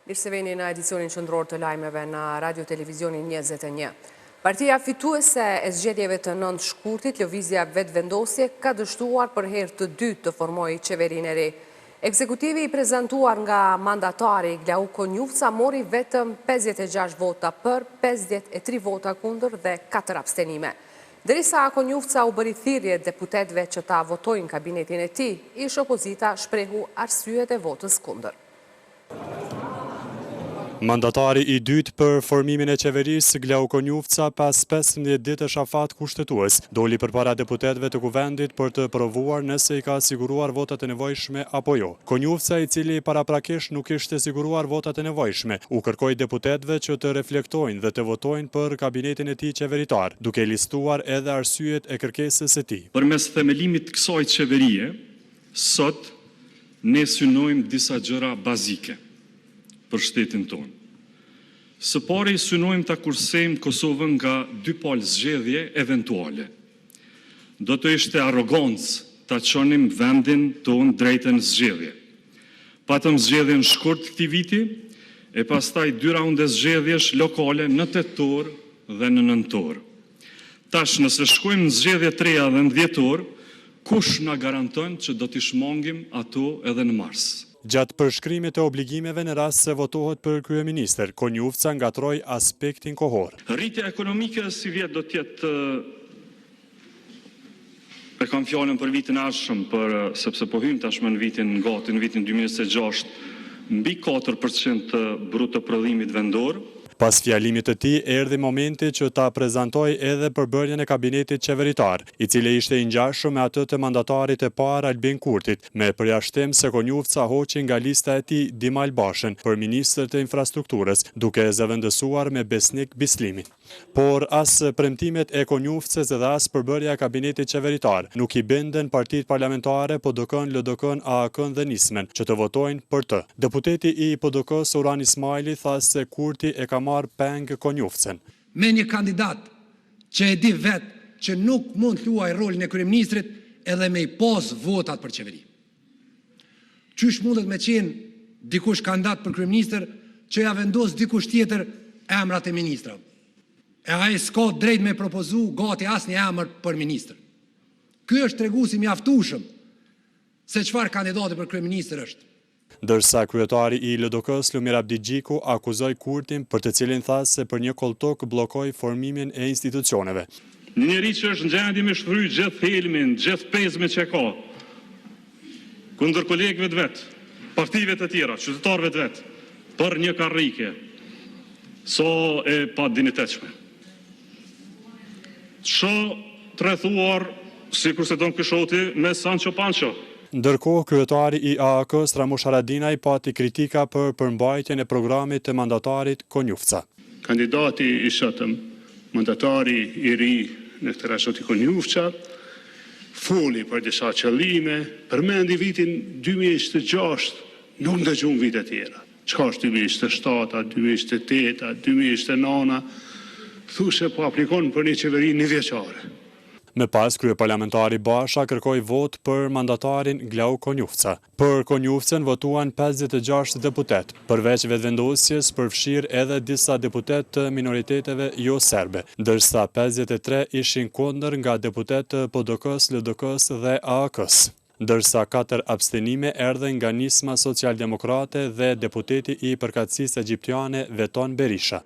Mirë se vini në edicionin qendror të lajmeve në Radio Televizionin 21. Partia fituese e zgjedhjeve të 9 shkurtit, lëvizja vetëvendosje, ka dështuar për herë të dytë të formojë qeverinë e re. Ekzekutivi i prezantuar nga mandatari Glau Konjufca mori vetëm 56 vota për, 53 vota kundër dhe 4 abstenime. Derisa Konjufca u bëri thirrje deputetëve që ta votojnë kabinetin e tij, ish opozita shprehu arsyet e votës kundër. Mandatari i dytë për formimin e qeverisë, Glau Konjufca, pas 15 ditë shafat kushtetues, doli përpara deputetëve të kuvendit për të provuar nëse i ka siguruar votat e nevojshme apo jo. Konjufca, i cili paraprakisht nuk ishte siguruar votat e nevojshme, u kërkoi deputetëve që të reflektojnë dhe të votojnë për kabinetin e tij qeveritar, duke listuar edhe arsyet e kërkesës së tij. Përmes themelimit të kësaj qeverie, sot ne synojmë disa gjëra bazike për shtetin tonë. Së pari synojmë ta kursejmë Kosovën nga dy palë zgjedhje eventuale. Do të ishte arrogancë ta çonim vendin tonë drejtën zgjedhje. Patëm zgjedhjen shkurt këtij viti e pastaj 2 raunde zgjedhjesh lokale në tetor dhe në nëntor. Tash nëse shkojmë në zgjedhje të reja dhe në dhjetor, kush na garanton që do t'i shmangim ato edhe në mars? Gjatë përshkrimit të obligimeve në rast se votohet për kryeministër, Konjufca ngatroi aspektin kohor. Rritja ekonomike si vjet do t'jetë, e kam fjalën për vitin ardhshëm, sepse po hym tashmë në vitin 2026, mbi 4% të bruto prodhimit vendor. Pas fjalimit të tij, erdhi momenti që ta prezantoj edhe përbërjen e kabinetit qeveritar, i cili ishte i ngjashëm me atë të mandatarit e parë Albin Kurtit, me përjashtim se Konjufca hoqi nga lista e tij Dim Albashën për ministër të infrastrukturës, duke zëvendësuar me Besnik Bislimin. Por as premtimet e Konjufcës dhe as përbërja e kabinetit qeveritar nuk i bindën partitë parlamentare PDK-n, LDK-n, AAK-n dhe Nismen që të votojnë për të. Deputeti i PDK-s Uran Ismaili tha se Kurti e ka marrë peng Konjufcën. Me një kandidat që e di vetë që nuk mund të luajë rolin e kryeministrit edhe me i pos votat për qeveri. Qysh mundet me qenë dikush kandidat për kryeministër që ja vendos dikush tjetër emrat e ministrave? E ai s'ka drejt me propozu gati asnjë emër për ministër. Ky është treguesi mjaftueshëm se çfarë kandidati për kryeministër është. Ndërsa kryetari i LDK-s Lumir Abdi Gjiku akuzoi Kurtin për të cilin tha se për një kolltok bllokoi formimin e institucioneve. Një njeri që është në gjendje me shfrytë gjithë thelmin, gjithë pezmen që ka, kundër kolegëve të vet, partive të tjera, qytetarëve të vet, për një karrike, so e pa dinitetshme. Trethuar, sikur se don Kishoti, me Sancho Pancho. Ndërkohë, kryetari i AAK-s Ramush Haradinaj pati kritika për përmbajtjen e programit të mandatarit Konjufca. Kandidati i shëtëm, mandatari i ri në këtë rast Konjufca, foli për disa qëllime, përmendi vitin 2026, nuk ndëgjum vite tjera. Çka është 2027, 2028, 2029, thushe po aplikon për një qeveri një vjeçare. Me pas, kryeparlamentari Basha kërkoi vot për mandatarin Glau Konjufca. Për Konjufcën votuan 56 deputet, përveç vetëvendosjes përfshir edhe disa deputet të minoriteteve jo serbe, ndërsa 53 ishin kundër nga deputet të PDK-s, LDK-s dhe AAK-s. Ndërsa 4 abstenime erdhen nga Nisma Socialdemokrate dhe deputeti i Përkatësisë Egjiptiane Veton Berisha.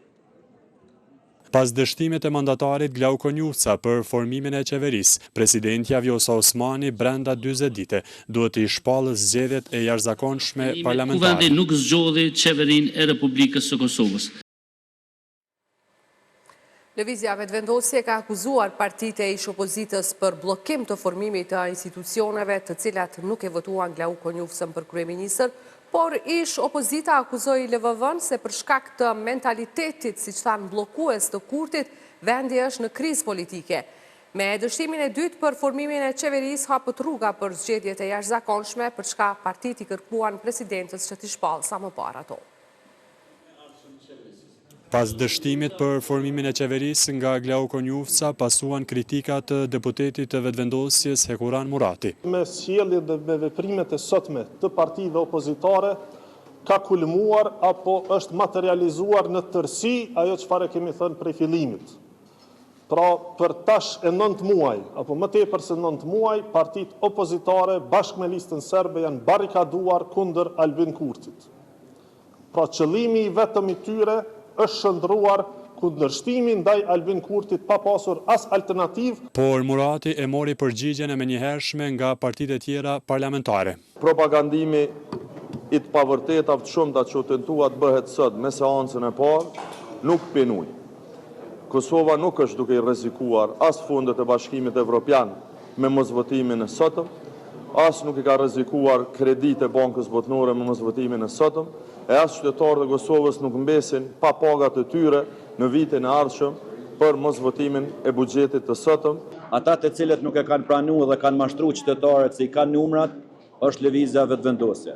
Pas dështimit e mandatarit Glau Konjufca për formimin e qeverisë, presidentja Vjosa Osmani brenda 40 dite duhet i shpallë zgjedhjet e jashtëzakonshme parlamentare. Kuvendi nuk zgjodhi qeverinë e Republikës së Kosovës. Lëvizja vetëvendosje ka akuzuar partitë e ish opozitës për bllokim të formimit të institucioneve të cilat nuk e votuan Glau Konjufcën për kryeministër, por ish opozita akuzoi LVV-n se për shkak të mentalitetit, siç thanë bllokues të Kurtit, vendi është në krizë politike. Me dështimin e dytë për formimin e qeverisë hapët rruga për zgjedhjet e jashtëzakonshme, për çka partitë i kërkuan presidentës që t'i shpallë sa më parë ato. Pas dështimit për formimin e qeverisë nga Glau Konjufca, pasuan kritikat të deputetit të vetëvendosjes Hekuran Murati. Me sjelljet dhe me veprimet e sotme të partive opozitare, ka kulmuar apo është materializuar në tërësi ajo çfarë kemi thënë prej fillimit. Pra, për tash e 9 muaj, apo më tepër se 9 muaj, partitë opozitare bashkë me Listën Serbe janë barrikaduar kundër Albin Kurtit. Pra, qëllimi i vetëm i tyre është shndruar kundërshtimin ndaj Albin Kurtit pa pasur as alternativë. Por Murati e mori përgjigjen e menjëhershme nga partitë e tjera parlamentare. Propagandimi i të pavërtetave të shumta që u tentua të bëhet sot me seancën e parë nuk penui. Kosova nuk është duke i rrezikuar as fondet e Bashkimit Evropian me mosvotimin e sotëm, as nuk i ka rrezikuar kreditë e Bankës Botërore me mosvotimin e sotëm, e as qytetarët e Kosovës nuk mbesin pa pagat e tyre në vitin e ardhshëm për mosvotimin e buxhetit të sotëm. Ata të cilët nuk e kanë pranuar dhe kanë mashtruar qytetarët se i kanë numrat, është lëvizja vetëvendosje.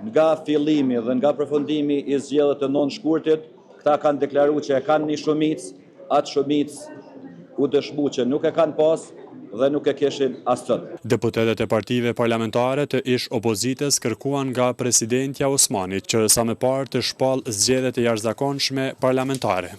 Nga fillimi dhe nga përfundimi i zgjedhjeve të 9 shkurtit, këta kanë deklaruar që e kanë një shumicë, atë shumicë u dëshmu që nuk e kanë pas dhe nuk e kishin as sot. Deputetët e partive parlamentare të ish opozitës kërkuan nga presidentja Osmani që sa më parë të shpallë zgjedhjet e jashtëzakonshme parlamentare.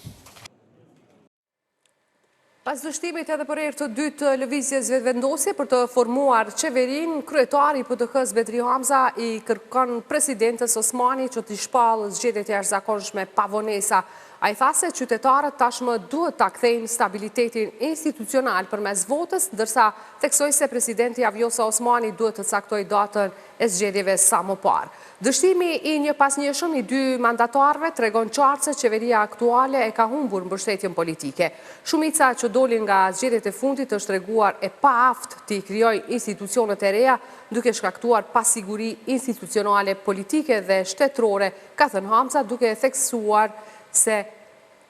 Pas dështimit edhe për herë të dytë të lëvizjes vetëvendosje për të formuar qeverinë, kryetari i PDK-s Bedri Hamza i kërkon presidentës Osmani që të shpallë zgjedhjet e jashtëzakonshme pa vonesa. A i tha se qytetarët tashmë duhet ta kthejnë stabilitetin institucional përmes votës, ndërsa theksoi se presidenti Vjosa Osmani duhet të caktoj datën e zgjedhjeve sa më parë. Dështimi i një pasnjëshëm i dy mandatarëve tregon qartë se qeveria aktuale e ka humbur mbështetjen politike. Shumica që dolin nga zgjedhjet e fundit është treguar e paaftë të i krijojë institucionet e reja, duke shkaktuar pasiguri institucionale, politike dhe shtetërore, ka thënë Hamza, duke theksuar se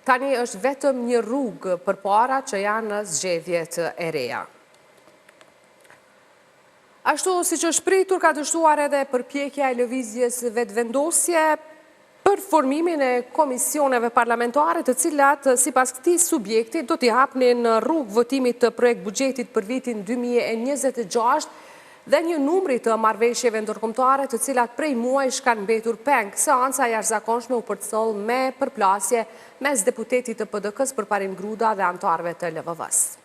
tani është vetëm një rrugë përpara që janë zgjedhjet e reja. Ashtu si që shpritur ka dështuar edhe përpjekja e lëvizjes vetëvendosje për formimin e komisioneve parlamentare të cilat sipas këtij subjekti do t'i hapnin rrugë votimit të projekt buxhetit për vitin 2026 dhe një numri të marrëveshjeve ndërkombëtare të cilat prej muajsh kanë mbetur peng. Seanca e jashtëzakonshme u përcëll me përplasje mes deputetit të PDK-s Përparim Gruda dhe anëtarëve të LVV-s.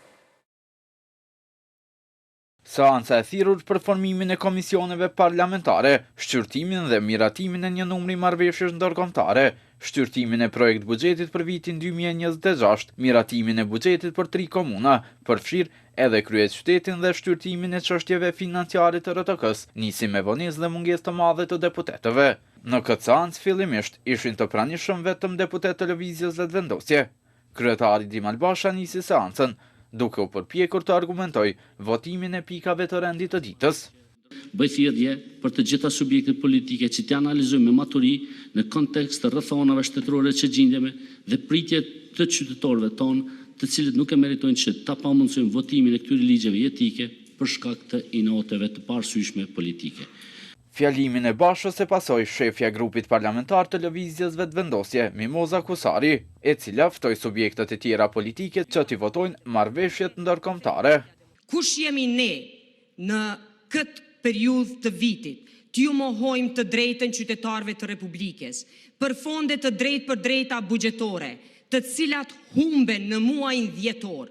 Seanca e thirrur për formimin e komisioneve parlamentare, shqyrtimin dhe miratimin e një numri marrëveshjesh ndërkombëtare, shqyrtimin e projekt buxhetit për vitin 2026, miratimin e buxhetit për 3 komuna, përfshirë edhe kryeqytetin dhe shqyrtimin e çështjeve financiare të RTK-s, nisi me vonesë dhe mungesë të madhe të deputetëve. Në këtë seancë fillimisht ishin të pranishëm vetëm deputetë të lëvizjes vetëvendosje. Kryetari Dimal Basha nisi seancën, duke u përpjekur të argumentoj votimin e pikave të rendit të ditës. Bëj thirrje për të gjitha subjektet politike që të analizojnë me maturi në kontekst të rrethonave shtetërore që gjendjeme dhe pritje të qytetarëve tonë, të cilët nuk e meritojnë që ta pamundsojnë votimin e këtyre ligjeve jetike për shkak të inoteve të parësyeshme politike. Fjalimin e Bashës e pasoi shefja e grupit parlamentar të lëvizjes vetëvendosje, Mimoza Kusari, e cila ftoi subjektet e tjera politike që t'i votojnë marrëveshjet ndërkombëtare. Kush jemi ne në këtë periudhë të vitit, t'ju mohojmë të drejtën qytetarëve të Republikës, për fonde të drejtë për drejta buxhetore, të cilat humben në muajin dhjetor.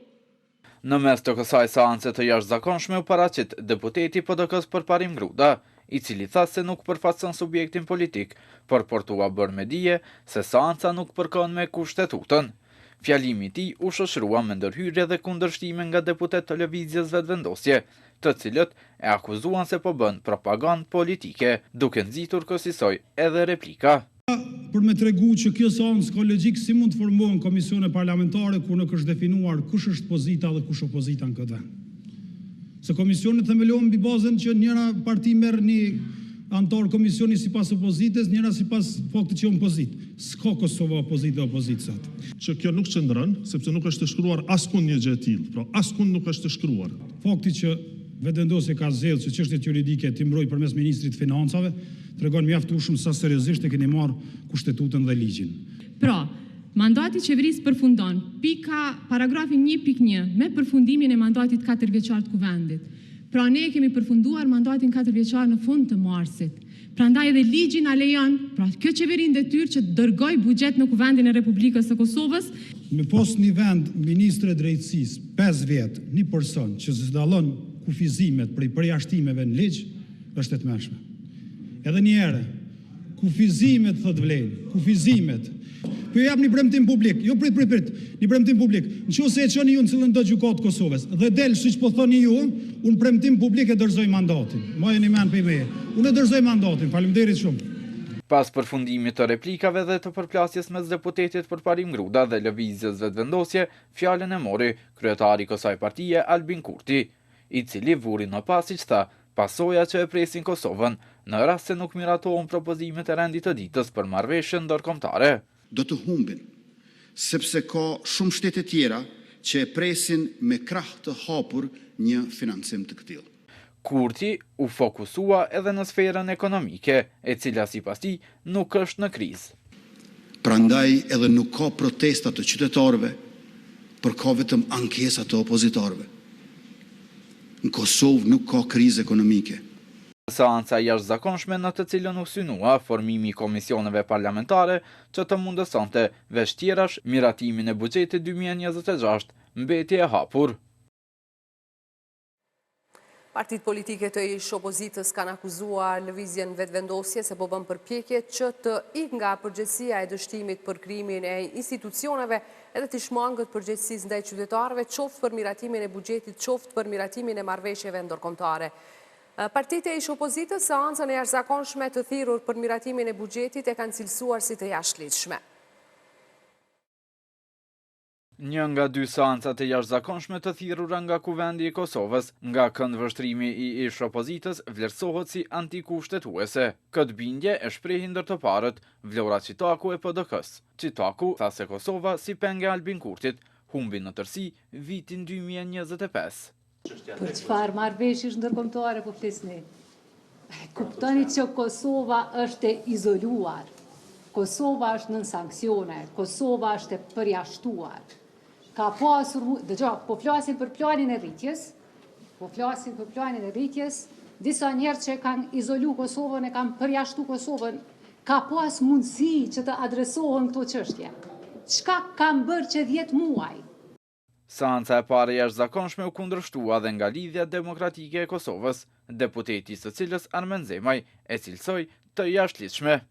Në mes të kësaj seance të jashtëzakonshme u paraqit deputeti PDK-s Përparim Gruda, i cili tha se nuk përfaqëson subjektin politik, por portua bërë me dije se seanca nuk përkon me kushtetutën. Fjalimi i tij u shoqërua me ndërhyrje dhe kundërshtime nga deputet të lëvizjes vetëvendosje, të cilët e akuzuan se po bën propagandë politike, duke nxitur kësaj edhe replika. Për me tregu që kjo seancë ka logjik, si mund të formohen komisione parlamentare kur nuk është definuar kush është pozita dhe kush opozita në këtë vend. Se komisionet themelohen mbi bazën që njëra parti merr një antar komisioni sipas opozitës, njëra sipas faktit që janë opozit. S'ka Kosova opozitë dhe opozitë sot. Që kjo nuk qëndron, sepse nuk është të shkruar askund një gjë e tillë. Pra askund nuk është të shkruar. Fakti që vetëvendosja ka zgjedhur që çështjet juridike ti mbroj përmes ministrit të financave, tregon mjaftueshëm sa seriozisht e keni marrë kushtetutën dhe ligjin. Pra, mandati qeverisë përfundon, paragrafi 1.1, me përfundimin e mandatit 4 vjeçar të kuvendit. Pra ne kemi përfunduar mandatin 4 vjeçar në fund të marsit. Prandaj edhe ligji na lejon, pra kjo qeveri në detyrë që të dërgoj buxhet në Kuvendin e Republikës së Kosovës. Me pos një vend ministre drejtësisë 5 vjet, një person që zdallon kufizimet për i përjashtimeve në ligj, është e tmerrshme. Edhe një herë, kufizimet thot vlen, kufizimet. Po jap një premtim publik, jo prit, një premtim publik. Nëse e çoni ju në cilën do gjykatë Kosovës dhe del siç po thoni ju, unë premtim publik e dorëzoj mandatin. Mojeni mend për me. Unë e dorëzoj mandatin. Faleminderit shumë. Pas përfundimit të replikave dhe të përplasjes mes deputetit për Parim Gruda dhe lëvizjes vetëvendosje, fjalën e mori kryetari i kësaj partie Albin Kurti, i cili vuri në pasiq tha pasoja që e presin Kosovën në rast se nuk miratohen propozimet e rendit të ditës për marrëveshjen ndërkombëtare. Do të humbin, sepse ka shumë shtete tjera që e presin me krah të hapur një financim të këtillë. Kurti u fokusua edhe në sferën ekonomike, e cila sipas tij nuk është në krizë. Prandaj edhe nuk ka protesta të qytetarëve, por ka vetëm ankesa të opozitorëve. Në Kosovë nuk ka krizë ekonomike. Seanca jashtëzakonshme në të cilën u synua formimi i komisioneve parlamentare që të mundësonte veç tjerash miratimin e buxhetit 2026 mbeti e hapur. Partitë politike të ish opozitës kanë akuzuar lëvizjen vetëvendosje se po bën përpjekje që të ikë nga përgjegjësia e dështimit për krimin e institucioneve edhe të shmangët përgjegjësisë ndaj qytetarëve, qoftë për miratimin e buxhetit, qoftë për miratimin e marrëveshjeve ndërkombëtare. Partitë e ish opozitës seancën e jashtëzakonshme të thirrur për miratimin e buxhetit e kanë cilësuar si të jashtëligjshme. Një nga 2 seancat e jashtëzakonshme të thirrura nga Kuvendi i Kosovës, nga këndvështrimi i ish opozitës, vlerësohet si antikushtetuese. Këtë bindje e shprehin ndërtoparët Vlora Çitaku e PDK-s. Çitaku tha se Kosova, si penge Albin Kurtit, humbi në tërësi vitin 2025. Për çfarë marrëveshjesh ndërkombëtare po flisni? Kuptoni që Kosova është e izoluar. Kosova është nën sanksione, Kosova është e përjashtuar. Ka pasur, po flasin për planin e rritjes, disa njerëz që kanë izolu Kosovën e kanë përjashtu Kosovën, ka pas mundësi që të adresohen këto çështje. Çka kanë bërë që 10 muaj? Seanca e parë jashtëzakonshme u kundërshtua dhe nga Lidhja Demokratike e Kosovës, deputeti së cilës Armen Zemaj e cilësoi të jashtëligjshme.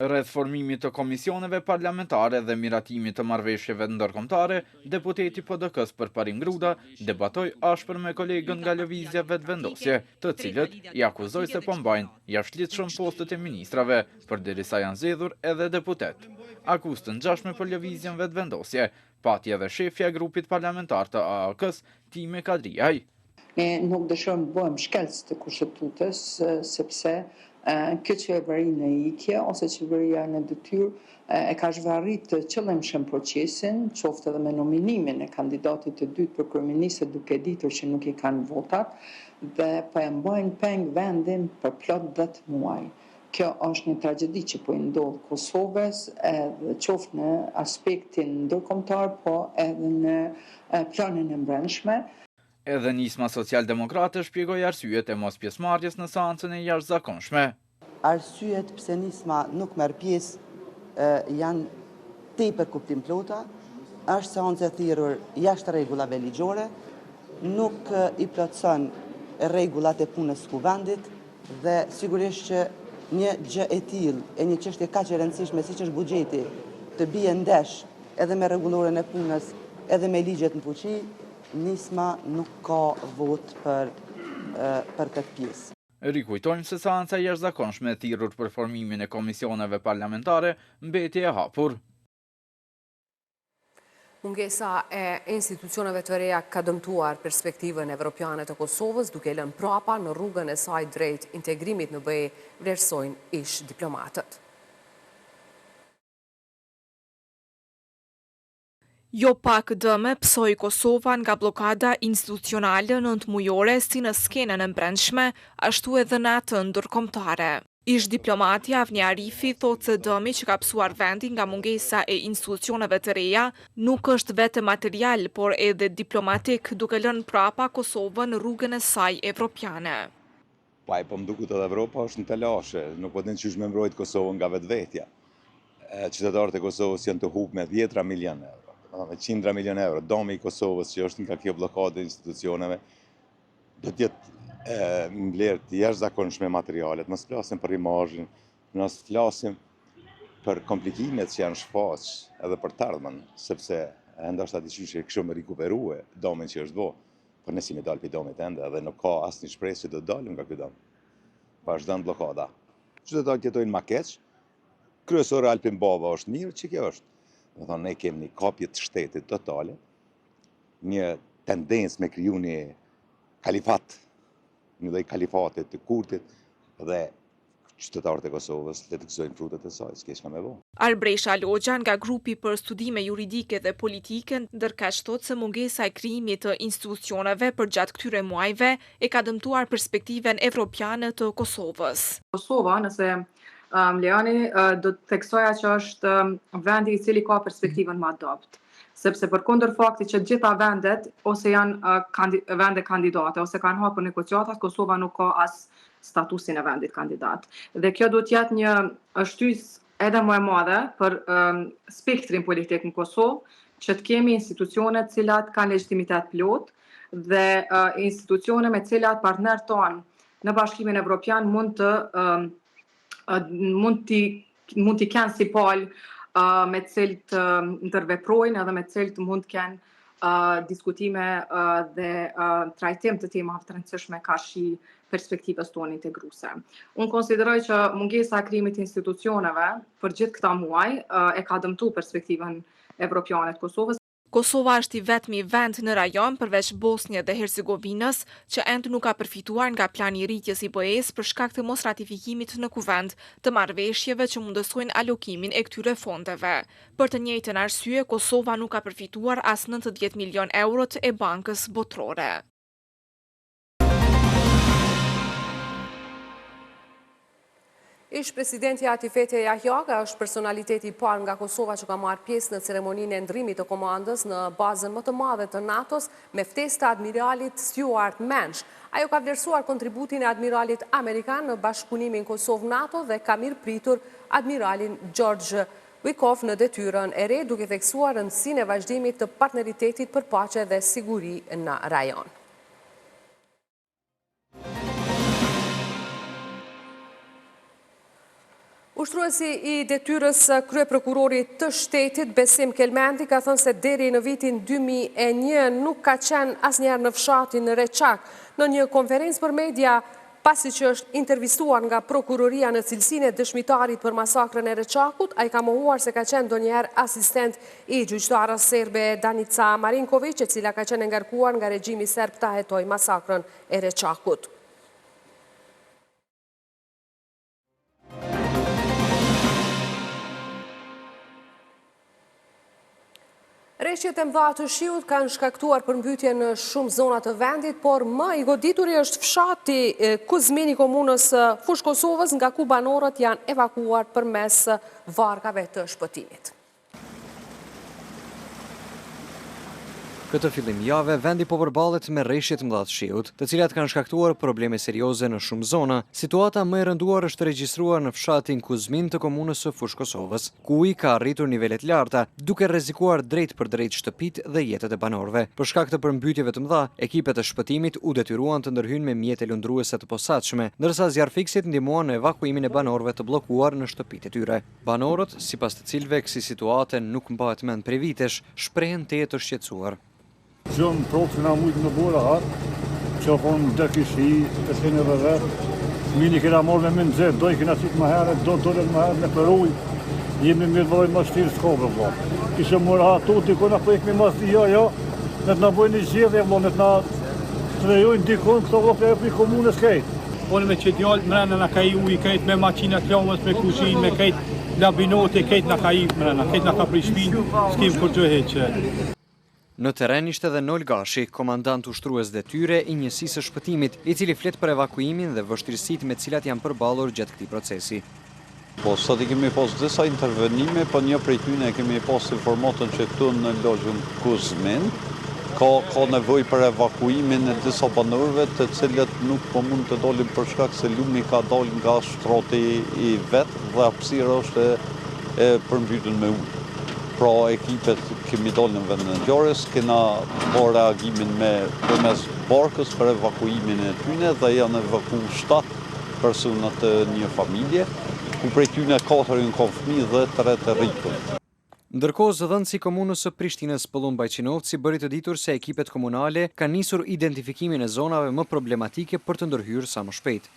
Rreth formimit të komisioneve parlamentare dhe miratimit të marrëveshjeve ndërkombëtare, deputeti PDK-s për Parim Gruda debatoi ashpër me kolegën nga lëvizja vetëvendosje, të cilët i akuzoi se po mbajnë jashtëligjshëm postet e ministrave, përderisa janë zgjedhur edhe deputet. Akuzë të ngjashme për lëvizjen vetëvendosje pati edhe shefja e grupit parlamentar të AAK-s, Time Kadriaj. Ne nuk dëshirojmë të bëjmë shkelcë të kushtetutës, sepse kjo qeveri në ikje ose qeveria në detyrë e ka zhvarrit të qëllimshëm procesin, qoftë edhe me nominimin e kandidatit të dytë për kryeministër duke ditur që nuk i kanë votat dhe po e mbajnë peng vendin për plot 10 muaj. Kjo është një tragjedi që po i ndodh Kosovës, edhe qoftë në aspektin ndërkombëtar, po edhe në planin e brendshme. Edhe nisma socialdemokrate shpjegoi arsyet e mos pjesëmarrjes në seancën e jashtëzakonshme. Arsyet pse nisma nuk merr pjesë janë tepër kuptimplota, është seancë e thirrur jashtë rregullave ligjore, nuk i plotson rregullat e punës së kuvendit dhe sigurisht që një gjë e tillë e një çështje kaq e rëndësishme siç është buxheti të bie ndesh edhe me rregulloren e punës, edhe me ligjet në fuqi, nisma nuk ka vot për këtë pjesë. Rikujtojmë se seanca jashtëzakonshme e thirrur për formimin e komisioneve parlamentare mbeti e hapur. Mungesa e institucioneve të reja ka dëmtuar perspektivën evropiane të Kosovës, duke lënë prapa në rrugën e saj drejt integrimit në BE, vlerësojnë ish diplomatët. Jo pak dëme psoi Kosova nga blokada institucionale nëntmujore si në skenën e brendshme, ashtu edhe në atë ndërkombëtare. Ish diplomati Avni Arifi thotë se dëmi që ka psuar vendin nga mungesa e institucioneve të reja nuk është vetëm material, por edhe diplomatik, duke lënë prapa Kosovën në rrugën e saj evropiane. Pa, po më duket edhe Evropa është në telashe, nuk po din qysh me mbrojt Kosovën nga vetvetja. Qytetarët e Kosovës janë të hup me 10 milion euro, me 100 milion euro. Domi i Kosovës që është nga kjo blokade institucioneve, do t'jetë mblerë të jashtëzakonshme materialet, mos flasim për imazhin, mos flasim për komplikimet që janë shfaq edhe për të ardhmen, sepse ndoshta diçka kështu më rikuperue domin që është bo. Por nësi me dalë për domit ende dhe nuk ka asë një shpresë që do dalim nga këtë dom. Vazhdon blokada. Qytetarët jetojnë ma keq, kryesore Alpin Baba është mirë, që kjo është. Dhe thonë, ne kemi një kapje të shtetit totale, një tendencë me kriju një kalifat, një dhe i kalifatit të kurtit, dhe qytetarët e Kosovës le të gëzojnë frutet e saj, s'keq nga me bo. Arbresha Logja nga grupi për studime juridike dhe politike ndërkaq thotë se mungesa e krijimit të institucioneve përgjatë këtyre muajve e ka dëmtuar perspektiven evropiane të Kosovës. Kosova, nëse më lejoni, do të theksoja që është vendi i cili ka perspektivën më adopt. Sepse përkundër faktit që gjitha vendet ose janë vende kandidate ose kanë hapur negociatat, Kosova nuk ka as statusin e vendit kandidat. Dhe kjo do t'jetë një shtysë edhe më e madhe për spektrin politik në Kosovë, që të kemi institucione të cilat kanë legitimitet plot dhe institucione me cilat partnerët tonë në Bashkimin Evropian mund t'i kenë si palë me cilë të ndërveprojnë edhe me cilë të mund të kenë diskutime dhe trajtim të temave të rëndësishme ka shi perspektivës tonë integruese. Unë konsideroj që mungesa e krijimit të institucioneve për gjithë këta muaj e ka dëmtu perspektivën evropiane të Kosovës. Kosova është i vetmi vend në rajon përveç Bosnjë dhe Hercegovinës që ende nuk ka përfituar nga plani i rritjes i BE-s për shkak të mos ratifikimit në kuvend të marrëveshjeve që mundësojnë alokimin e këtyre fondeve. Për të njëjtën arsye, Kosova nuk ka përfituar as 90 milion eurot e Bankës Botërore. Ish presidenti Atifete Jahjaga është personaliteti i parë nga Kosova që ka marrë pjesë në ceremoninë e ndrimit të komandës në bazën më të madhe të NATO-s me ftesë të admiralit Stuart Mensch. Ajo ka vlerësuar kontributin e admiralit amerikan në bashkëpunimin Kosovë-NATO dhe ka mirë pritur admiralin George Wikoff në detyrën e re, duke theksuar rëndësinë e vazhdimit të partneritetit për paqe dhe siguri në rajon. Ushtruesi i detyrës kryeprokurorit të shtetit Besim Kelmendi ka thënë se deri në vitin 2001 nuk ka qenë asnjëherë në fshatin në Reçak. Në një konferencë për media, pasi që është intervistuar nga prokuroria në cilësinë e dëshmitarit për masakrën e Reçakut, ai ka mohuar se ka qenë ndonjëherë asistent i gjyqtarës serbe Danica Marinković, e cila ka qenë ngarkuar nga regjimi serb ta hetojë masakrën e Reçakut. Rreshtet e mëdha të shiut kanë shkaktuar përmbytje në shumë zona të vendit, por më i godituri është fshati Kuzmin i komunës Fushë Kosovës, nga ku banorët janë evakuar përmes varkave të shpëtimit. Këtë fillim jave, vendi po përballet me rreshtet mëdha të shiut, të cilat kanë shkaktuar probleme serioze në shumë zona. Situata më e rënduar është regjistruar në fshatin Kuzmin të komunës së Fushë Kosovës, ku uji ka arritur nivelet larta, duke rrezikuar drejt për drejt shtëpitë dhe jetët e banorëve. Për shkak të përmbytjeve të mëdha, ekipet e shpëtimit u detyruan të ndërhyjnë me mjete lundruese të posaçme, ndërsa zjarfiksit ndihmuan në evakuimin e banorëve të bllokuar në shtëpitë e tyre. Banorët, sipas të cilëve kësaj situate nuk mbahet mend prej vitesh, shprehen të jetë të shqetësuar. Gjëmë prokë nga mujtë në bora hatë, që onë dhe kishi, të kene dhe vetë, mini kena morë me minë zërë, dojë kena qitë më herë, do të më herë në përruj, jemi me dojë më shtirë s'kove, vlo. Kishë morë hatë, të kona për ekme mas dhja, jo, në të në bojnë një gjithë, vlo, në të në të rejojnë dikon, këto vlo për e komunës kejtë. Onë me që djallë mrena në ka i ujë, kejtë me maqina klamës, me kushin, me kejtë labinote, kejtë në ka i mrena, kejtë në ka prishpin, s'kim kur gjë heqë. Në teren ishte edhe Nol Gashi, komandant ushtrues detyre i njësisë së shpëtimit, i cili flet për evakuimin dhe vështirësitë me të cilat janë përballur gjatë këtij procesi. Po, sot i kemi pas disa intervenime, po një prej tyre kemi pas informatën që këtu në logjën Kuzmin ka nevoj për evakuimin e disa banorëve të cilët nuk po mund të dolin për shkak se lumi ka dalë nga shtrati i vetë dhe hapësira është e përmbytur me ujë. Pra ekipet kemi dalë në vendin e ngjarjes, kena bërë reagimin përmes barkës për evakuimin e tyne dhe janë evakuar 7 persona të një familje, ku prej tyne 4 ka fëmijë dhe 3 të rritur. Ndërkohë, zëdhënësi i komunës së Prishtinës Pëllum Bajqinovci bëri të ditur se ekipet komunale kanë nisur identifikimin e zonave më problematike për të ndërhyrë sa më shpejt.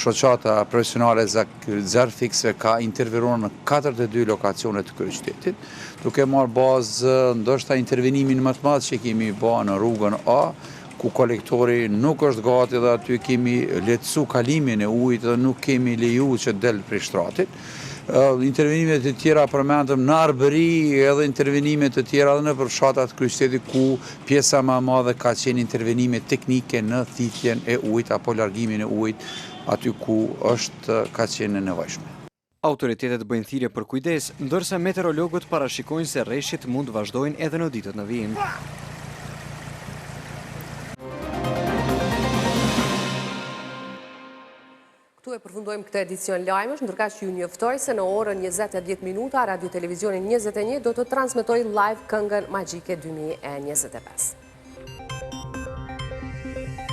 Shoqata profesionale Zero Fixve ka intervenuar në 42 lokacione të kryeqytetit, duke marrë bazë ndoshta intervenimin më të madh që kemi bërë në rrugën A, ku kolektori nuk është gati dhe aty kemi lehtësu kalimin e ujit dhe nuk kemi leju që del prej shtratit. Intervenimet të tjera përmendëm në Arbëri edhe intervenimet të tjera edhe në fshatat kryeqytetit ku pjesa më e madhe ka qenë intervenime teknike në thithjen e ujit apo largimin e ujit aty ku ka qenë e nevojshme. Autoritetet bëjnë thirrje për kujdes, ndërsa meteorologët parashikojnë se rreshtit mund të vazhdojnë edhe në ditët në vijim. Këtu e përfundojmë këtë edicion lajmësh, ndërkaq që ju njoftoj se në orën 20:10 Radio Televizionin 21 do të transmetoj live këngën magjike 2025.